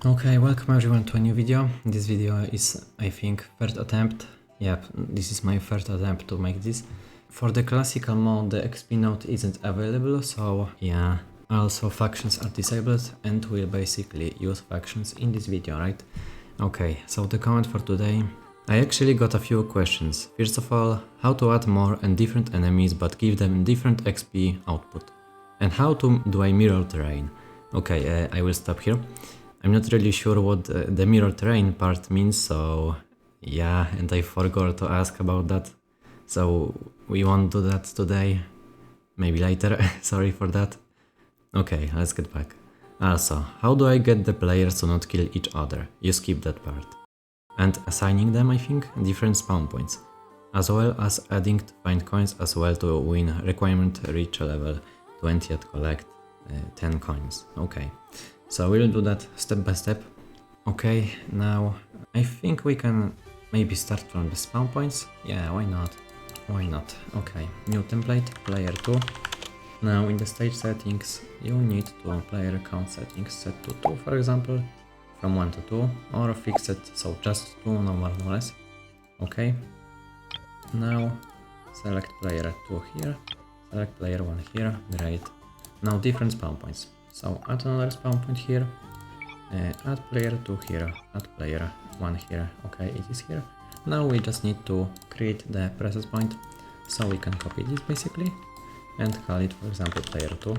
Okay, welcome everyone to a new video. This video is, I think, third attempt. Yep, this is my third attempt to make this. For the classical mode, the XP node isn't available, so yeah. Also, factions are disabled, and we'll basically use factions in this video, right? Okay, so the comment for today. I actually got a few questions. First of all, how to add more and different enemies but give them different XP output? And how do I mirror terrain? Okay, I will stop here. I'm not really sure what the mirror terrain part means, so yeah, and I forgot to ask about that. So we won't do that today, maybe later, sorry for that. Okay, let's get back. Also, how do I get the players to not kill each other? You skip that part. And assigning them, I think, different spawn points. As well as adding to find coins as well to win requirement reach level 20 and collect 10 coins. Okay. So we'll do that step by step. Okay, now I think we can maybe start from the spawn points. Yeah, why not? Why not? Okay, new template, player 2. Now in the stage settings, you need to player count settings set to 2, for example, from 1 to 2, or fix it so just 2, no more, no less. Okay. Now select player 2 here, select player 1 here, great. Now different spawn points. So add another spawn point here, add player 2 here, add player 1 here, okay, it is here. Now we just need to create the process point, so we can copy this basically, and call it, for example, player 2.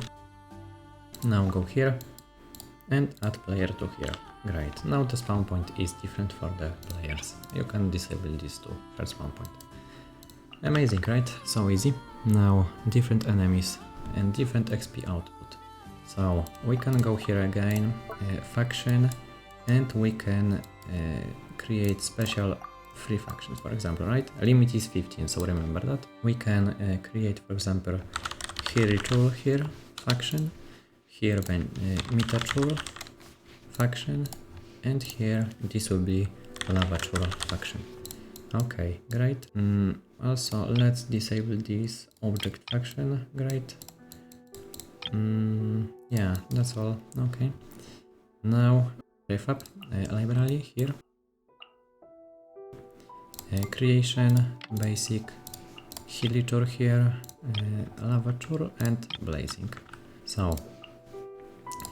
Now go here, and add player 2 here, great. Now the spawn point is different for the players, you can disable these two per spawn point. Amazing, right? So easy. Now different enemies and different XP output. So we can go here again, faction, and we can create special free factions, for example, right? Limit is 15, so remember that. We can create, for example, here ritual here, faction, here Mitachur faction, and here this will be Lavachur faction. Okay, great. Also, let's disable this object faction, great. Yeah, that's all. Okay. Now prefab library here. Creation, basic, Hilitur here, Lavatur and blazing. So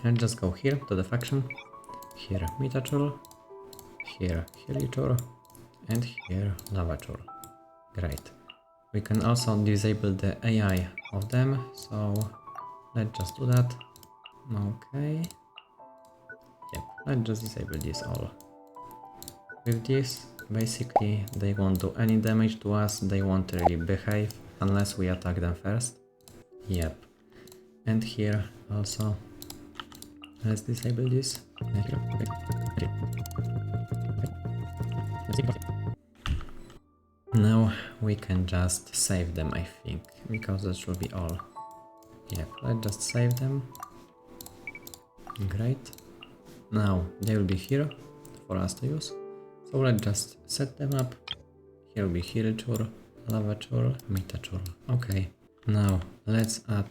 let's just go here to the faction. Here Mitatur, here Hilitur, and here Lavatur. Great. We can also disable the AI of them, so let's just do that. Okay. Yep, let's just disable this all. With this, basically, they won't do any damage to us, they won't really behave unless we attack them first. Yep. And here also, let's disable this. Now we can just save them, I think, because that should be all. Yep, let's just save them. Great. Now they will be here for us to use. So let's just set them up. Here will be Hilitur, Lavachur, Mitachur. Okay. Now let's add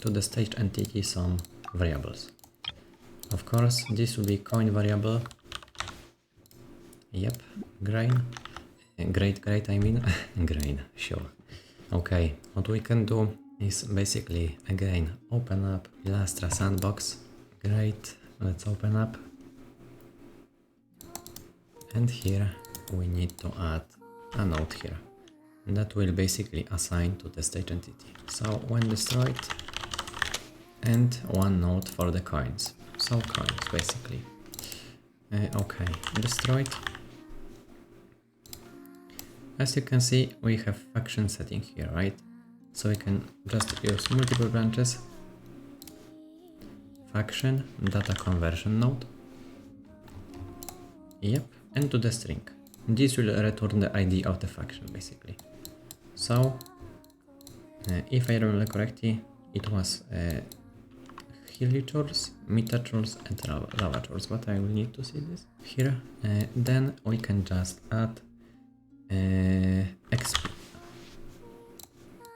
to the stage entity some variables. Of course, this will be coin variable. Yep, grain. Great, I mean. Grain, sure. Okay, what we can do is basically, again, open up Miliastra Sandbox. Great, let's open up. And here we need to add a node here. That will basically assign to the stage entity. So when destroyed, and one node for the coins. So coins, basically. Okay, destroyed. As you can see, we have faction setting here, right? So we can just use multiple branches, faction, data conversion node. Yep, and to the string. This will return the ID of the faction, basically. So, if I remember correctly, it was Hilichurs, Mitachurs, and Lavachurs, but I will need to see this here. Then we can just add XP.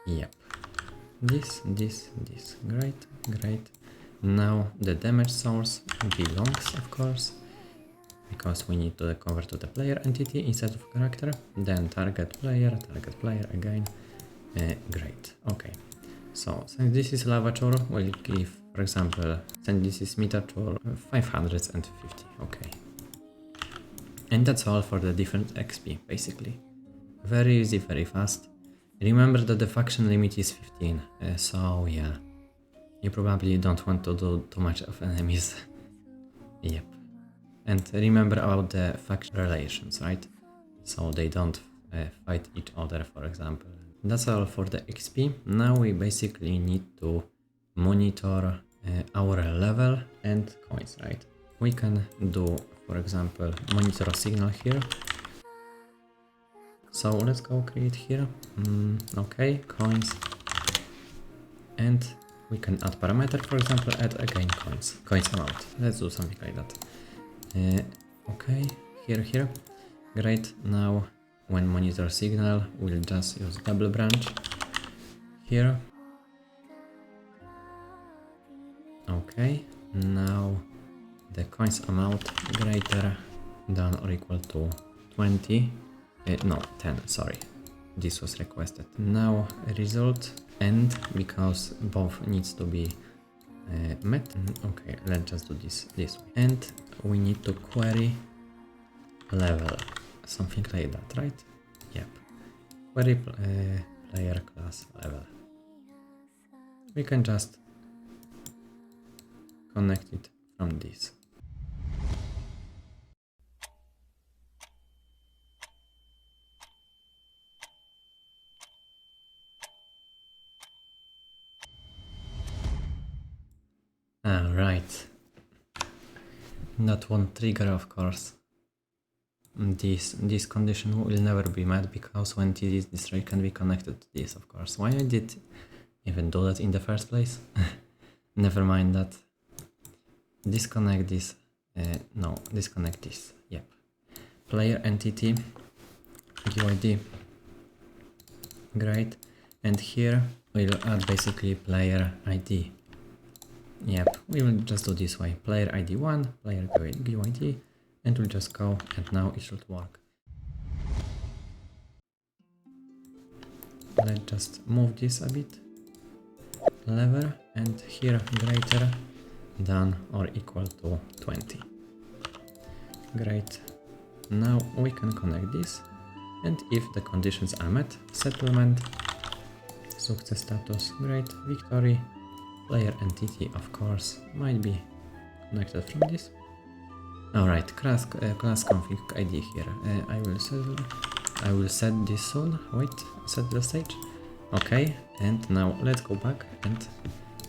Yep. This. Great. Now the damage source belongs, of course, because we need to convert to the player entity instead of character. Then target player again. Great. Okay. So since this is lavature, we'll give, for example, since this is metature, 550. Okay. And that's all for the different XP, basically. Very easy, very fast. Remember that the faction limit is 15, so yeah. You probably don't want to do too much of enemies. Yep. And remember about the faction relations, right? So they don't fight each other, for example. That's all for the XP. Now we basically need to monitor our level and coins, right? We can do, for example, monitor a signal here. So let's go create here. Okay, coins. And we can add parameter, for example, add again coins amount. Let's do something like that. Okay, here. Great. Now when monitor signal, we'll just use double branch here. Okay, now the coins amount greater than or equal to 20. No, 10, sorry. This was requested. Now result and because both needs to be met. Okay, let's just do this way. And we need to query level, something like that, right? Yep. Query player class level. We can just connect it from this. Right. That won't trigger, of course. This condition will never be met because when TD is destroyed can be connected to this, of course. Why I did even do that in the first place? Never mind that. Disconnect this. No, disconnect this. Yep. Player entity UID. Great. And here we'll add basically player ID. Yep, we will just do this way. Player ID 1, player UID, and we'll just go, and now it should work. Let's just move this a bit. Level, and here greater than or equal to 20. Great. Now we can connect this, and if the conditions are met, settlement, success status, great, victory, player entity, of course, might be connected from this. Alright, class config ID here. I will set this soon. Wait, set the stage. Okay, and now let's go back and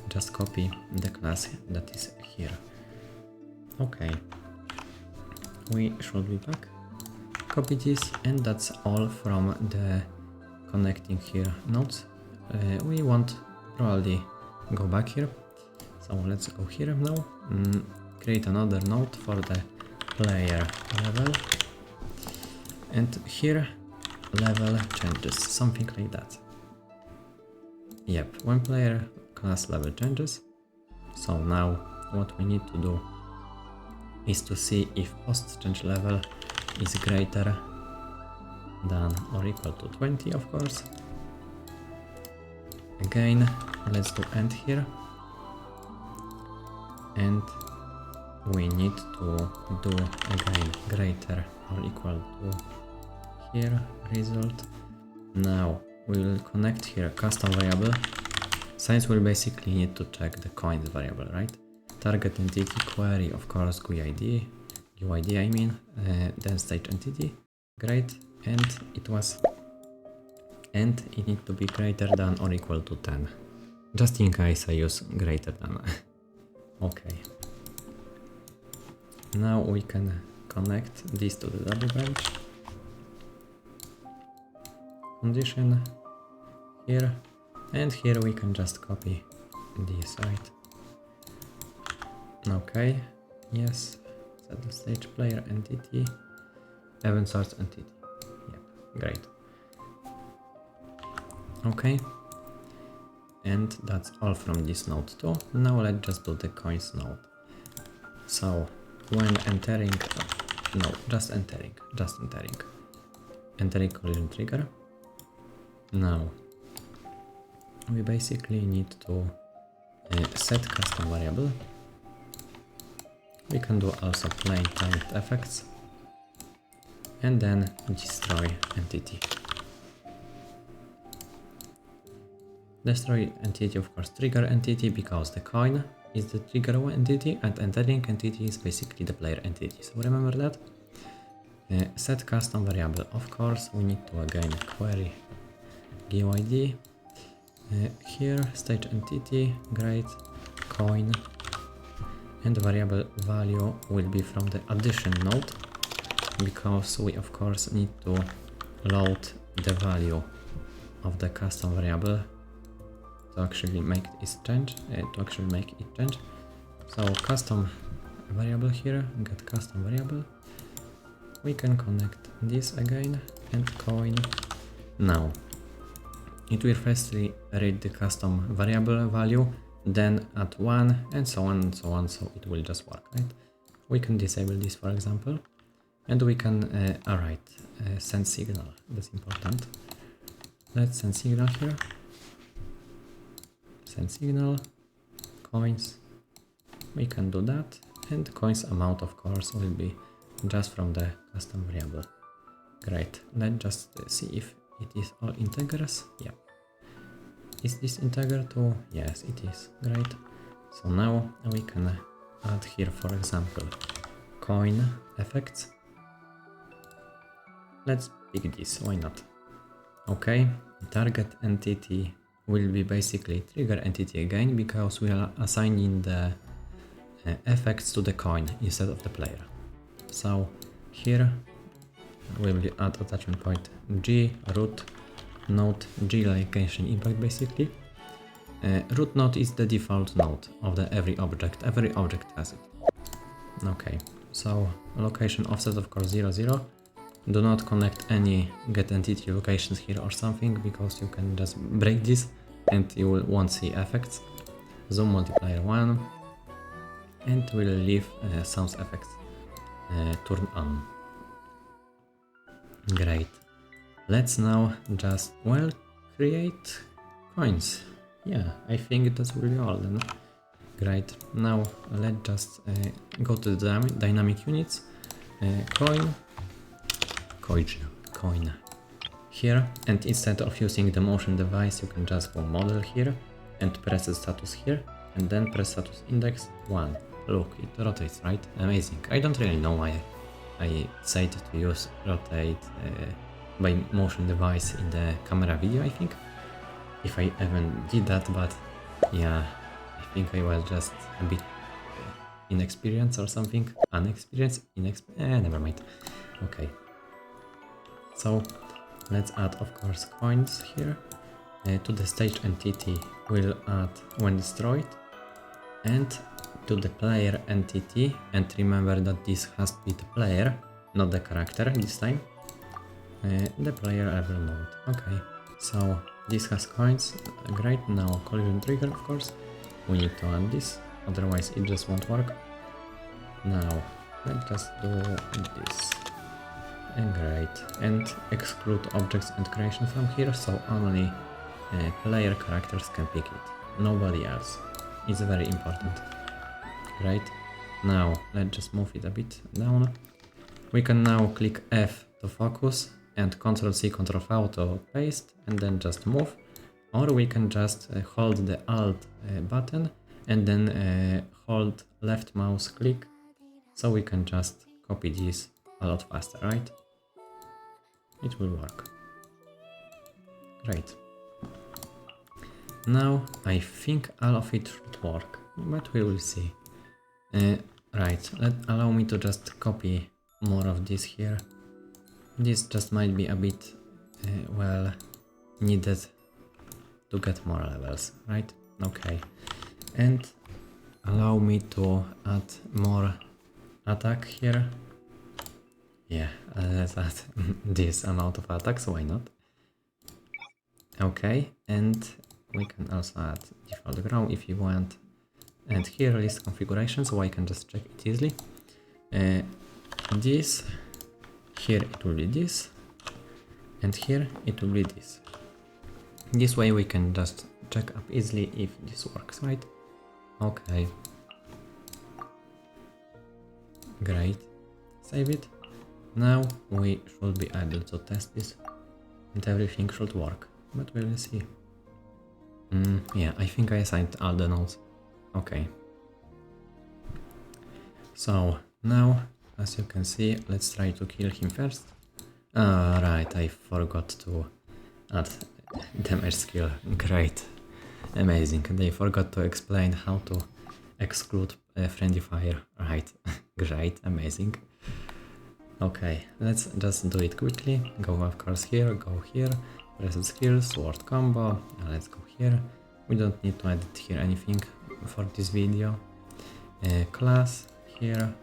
just copy the class that is here. Okay, we should be back. Copy this, and that's all from the connecting here nodes. We want probably go back here, so let's go here now. Create another node for the player level, and here level changes, something like that. Yep, when player class level changes. So now what we need to do is to see if post change level is greater than or equal to 20, of course. Again, let's do end here, and we need to do again greater or equal to here result. Now we will connect here custom variable. Since we'll basically need to check the coins variable, right? Target entity query, of course, UID I mean, then stage entity. Great, and it need to be greater than or equal to 10. Just in case I use greater than. Okay. Now we can connect this to the double branch. Condition here, and here we can just copy this, right? Okay, yes, set the stage player entity, event source entity. Yep, great. Okay, And that's all from this node too. Now let's just do the coins node. So when entering, no, just entering, entering collision trigger. Now we basically need to set custom variable. We can do also plain timed effects and then destroy entity. Destroy entity, of course, trigger entity, because the coin is the trigger entity and entering entity is basically the player entity. So remember that. Set custom variable, of course, we need to again query GUID. Here stage entity, great, coin, and variable value will be from the addition node, because we of course need to load the value of the custom variable to actually make it change. So custom variable here, get custom variable. We can connect this again and coin. Now it will firstly read the custom variable value, then add 1 and so on and so on, so it will just work, right? We can disable this, for example, and we can send signal. That's important. Let's send signal here. Send signal, coins. We can do that, and coins amount, of course, will be just from the custom variable. Great. Let's just see if it is all integers. Yeah. Is this integer too? Yes, it is. Great. So now we can add here, for example, coin effects. Let's pick this, why not? Okay, target entity will be basically trigger entity again, because we are assigning the effects to the coin instead of the player. So here we will add attachment point G root node, G like Genshin Impact basically. Root node is the default node of the every object has it. Okay, so location offset, of course, 0, 0. Do not connect any get entity locations here or something, because you can just break this and you won't see effects. Zoom multiplier 1, and we'll leave sound effects turned on. Great. Let's now just, well, create coins. Yeah, I think that will be all then. Great. Now let's just go to the dynamic units. Coin here, and instead of using the motion device, you can just go model here and press the status here, and then press status index 1. Look, it rotates, right? Amazing. I don't really know why I said to use rotate by motion device in the camera video, I think, if I even did that, but yeah, I think I was just a bit inexperienced or something. Never mind. Okay. So let's add, of course, coins here. To the stage entity we'll add when destroyed, and to the player entity, and remember that this has to be the player, not the character this time, the player level node. Okay, so this has coins. Great. Now collision trigger, of course, we need to add this, otherwise it just won't work. Now let's just do this. And great, and exclude objects and creation from here, so only player characters can pick it, nobody else. It's very important. Great. Now let's just move it a bit down. We can now click F to focus and Ctrl C, Ctrl V to paste, and then just move. Or we can just hold the Alt button and then hold left mouse click, so we can just copy this a lot faster, right? It will work. Great. Now I think all of it should work, but we will see. Right, allow me to just copy more of this here. This just might be a bit, well, needed to get more levels, right? Okay. And allow me to add more attack here. Yeah, let's add this amount of attacks, why not? Okay, and we can also add default grow if you want. And here list configuration, so I can just check it easily. This, here it will be this, and here it will be this. This way we can just check up easily if this works, right? Okay. Great. Save it. Now we should be able to test this and everything should work, but we will see. Yeah, I think I assigned all the nodes. Okay. So now, as you can see, let's try to kill him first. Right, I forgot to add damage skill. Great. Amazing. They forgot to explain how to exclude friendly fire. Right. Great. Amazing. Okay, let's just do it quickly. Go of course here, go here, reset skill, sword combo. Let's go here. We don't need to edit here anything for this video. Class here,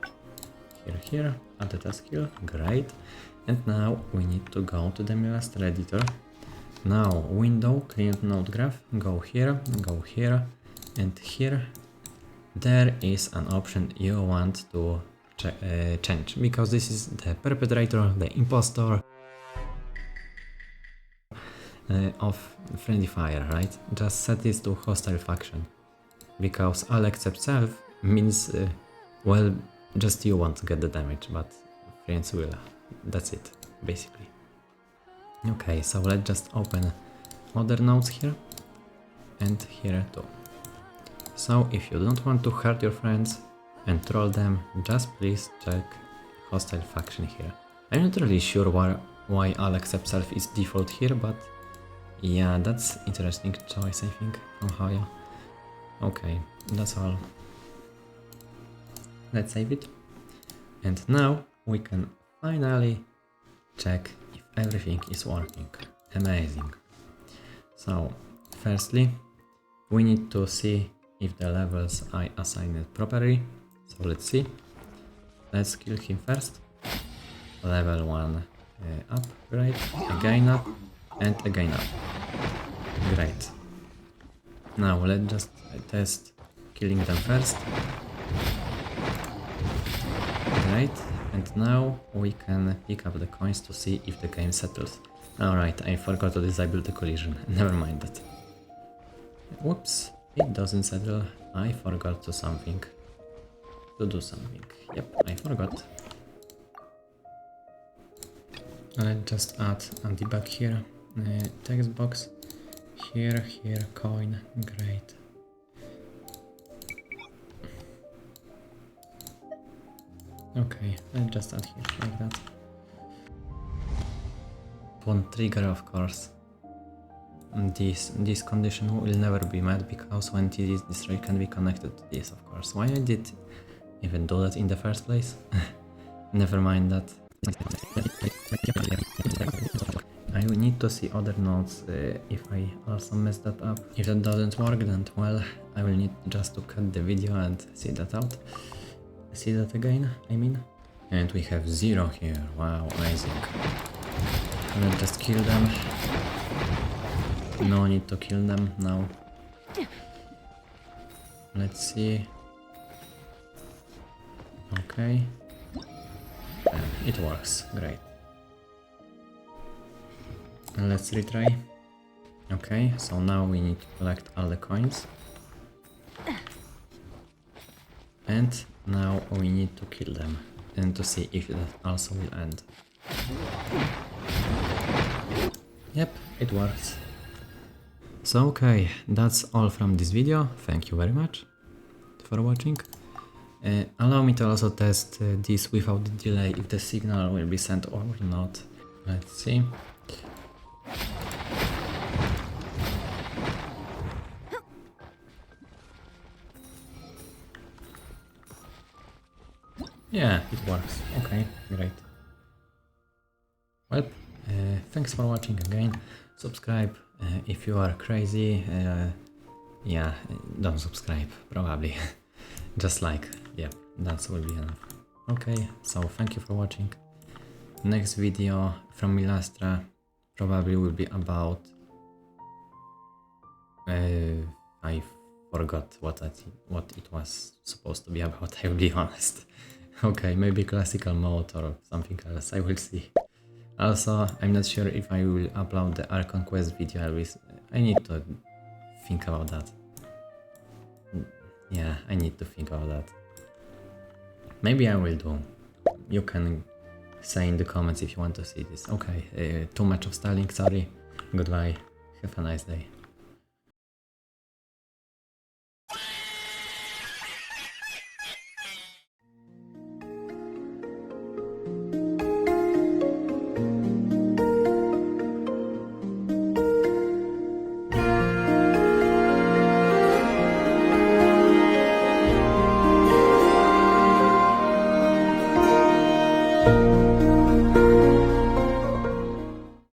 here, added a skill. Great. And now we need to go to the Miliastra editor. Now window, clean node graph, go here, and here there is an option you want to change, because this is the perpetrator, the impostor of friendly fire, right? Just set this to hostile faction, because all except self means, well, just you want to get the damage, but friends will. That's it, basically. Okay, so let's just open other nodes here and here too. So if you don't want to hurt your friends and troll them, just please check hostile faction here. I'm not really sure why all except self is default here, but yeah, that's interesting choice, I think, from Haya. Okay, that's all. Let's save it. And now we can finally check if everything is working. Amazing. So, firstly, we need to see if the levels I assigned properly. So let's see. Let's kill him first. Level 1 up, great. Again up, and again up. Great. Now let's just test killing them first. Great. And now we can pick up the coins to see if the game settles. Alright, I forgot to disable the collision. Never mind that. Whoops, it doesn't settle. I forgot to do something. Yep, I forgot. Let's just add a debug here. Text box. Here, coin. Great. Okay, let's just add here like that. One trigger, of course. This condition will never be met, because when this destroy can be connected to this, of course. Why I did even do that in the first place? Never mind that. I will need to see other nodes if I also mess that up. If that doesn't work, then well, I will need just to cut the video and see that out. See that again, I mean. And we have 0 here. Wow, amazing. Let's just kill them. No need to kill them now. Let's see. Okay. It works, great. And let's retry. Okay, so now we need to collect all the coins. And now we need to kill them and to see if that also will end. Yep, it works. So okay, that's all from this video. Thank you very much for watching. Allow me to also test this without the delay, if the signal will be sent or not. Let's see. Yeah, it works. Okay, great. Well, thanks for watching again. Subscribe if you are crazy. Yeah, don't subscribe, probably. Just like, yeah, that will be enough. Okay, so thank you for watching. Next video from Miliastra probably will be about I forgot what it was supposed to be about, I'll be honest. Okay, maybe classical mode or something else, I will see. Also, I'm not sure if I will upload the Archon Quest video. I need to think about that. Yeah, I need to think about that. Maybe I will do. You can say in the comments if you want to see this. Okay, too much of styling, sorry. Goodbye. Have a nice day.